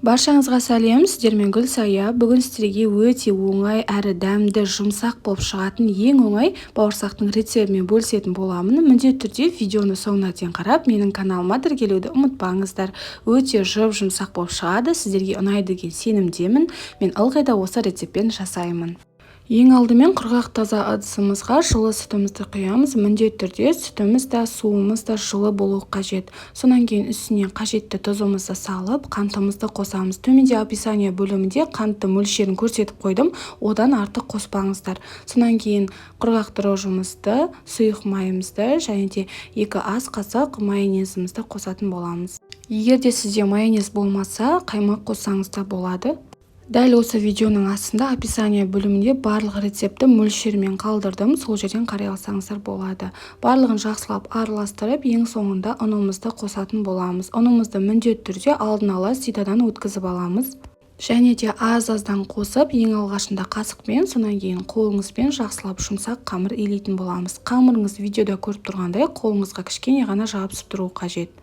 Баршаңызға сәлем, сіздермен Гүлсая. Бүгін сіздерге өте оңай әрі дәмді, жұмсақ болып шығатын ең оңай бауырсақтың рецептімен бөлісетін боламын. Міндетті түрде видеоны соңына дейін қарап, менің каналыма тіркелуді ұмытпаңыздар. Өте жұмсақ болып шығады, сіздерге ұнайды деген сенімдемін. Мен ылғи да осы рецептпен жасаймын. Ең алдымен құрғақ таза ыдысымызға жылы сүтімізді құямыз. Міндетті түрде сүтіміз де суымыз да жылы болуы қажет. Сонан кейін үстіне қажетті тұзымызды салып, қантымызды қосамыз. Төменде описание бөлімінде қантты мөлшерін көрсетіп қойдым, одан артық қоспаңыздар. Сонан кейін құрғақ дрожжымызды, сұйық майымызды және де 2 ас қасық майонезімізді қосатын боламыз. Егер де сізде майонез болмаса, қаймақ қоссаңыз да болады. Дәл осы видеоның астында описание бөлімінде барлық рецепті мөлшермен қалдырдым, сол жерден қарай алсаңыздар болады. Барлығын жақсылап араластырып, ең соңында ұнымызды қосатын боламыз. Ұнымызды міндетті түрде алдын ала ситадан өткізіп аламыз. Және де аз-аздан қосып, ең алғашында қасықпен, сонан кейін қолыңызбен жақсылап жұмсақ қамыр илейтін боламыз. Қамырыңыз видеода көріп тұрғандай, қолыңызға кішкене ғана жабысып тұру қажет.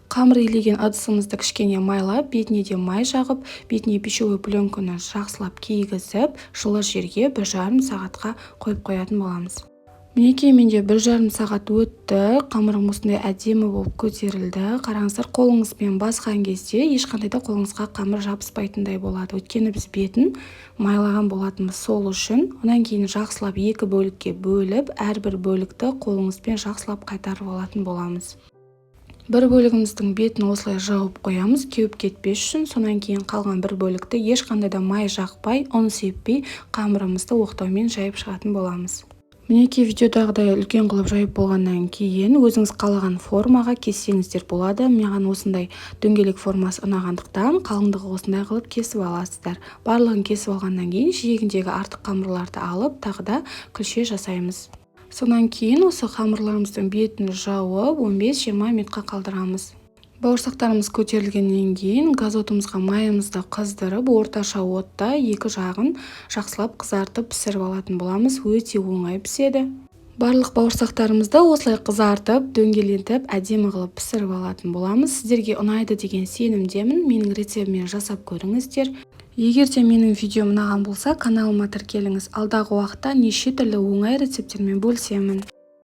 Қамыр илеген ыдысымызды кішкене майлап, бетіне де май жағып, бетіне пищевой пленканы жақсылап кигізіп, жылы жерге 1,5 сағатқа қойып қоятын боламыз. Мінекей, менде 1,5 сағат өтті, қамырым осындай әдемі болып көтерілді. Қараңыздар, қолыңызбен басқан кезде ешқандай да қолыңызға қамыр жабыспайтындай болады. Өйткені біз бетін майлаған болатынбыз, сол үшін. Онан кейін жақсылап 2 бөлікке бөліп, әрбір бөлікті қолыңызбен жақсылап қайтарып алатын боламыз. Бір бөлігіміздің бетін осылай жауып қоямыз, кеуіп кетпес үшін. Сонан кейін қалған бір бөлікті ешқандай да май жақпай, ұн сеппей, қамырымызды оқтаумен жайып шығатын боламыз. Мінекей, видеодағыдай үлкен қылып жайып болғаннан кейін өзіңіз қалаған формаға кессеңіздер болады. Маған осындай дөңгелек формасы ұнағандықтан қалыңдығы осындай қылып кесіп аласыздар. Барлығын кесіп алғаннан кейін жиегіндегі артық қамырларды алып, тағы да күлше жасаймыз. Сонан кейін осы қамырларымыздың бетін жауып 15-20 минутқа қалдырамыз. Бауырсақтарымыз көтерілгеннен кейін газ отымызға майымызды қыздырып, орташа отта 2 жағын жақсылап қызартып пісіріп алатын боламыз. Өте оңай піседі. Барлық бауырсақтарымызды осылай қызартып, дөңгелентіп, әдемі қылып пісіріп алатын боламыз. Сіздерге ұнайды деген сенімдемін. Менің рецептіммен жасап көріңіздер. Егер де менің видеом ұнаған болса, каналыма тіркеліңіз. Алдағы уақытта неше түрлі оңай рецептермен бөлісемін.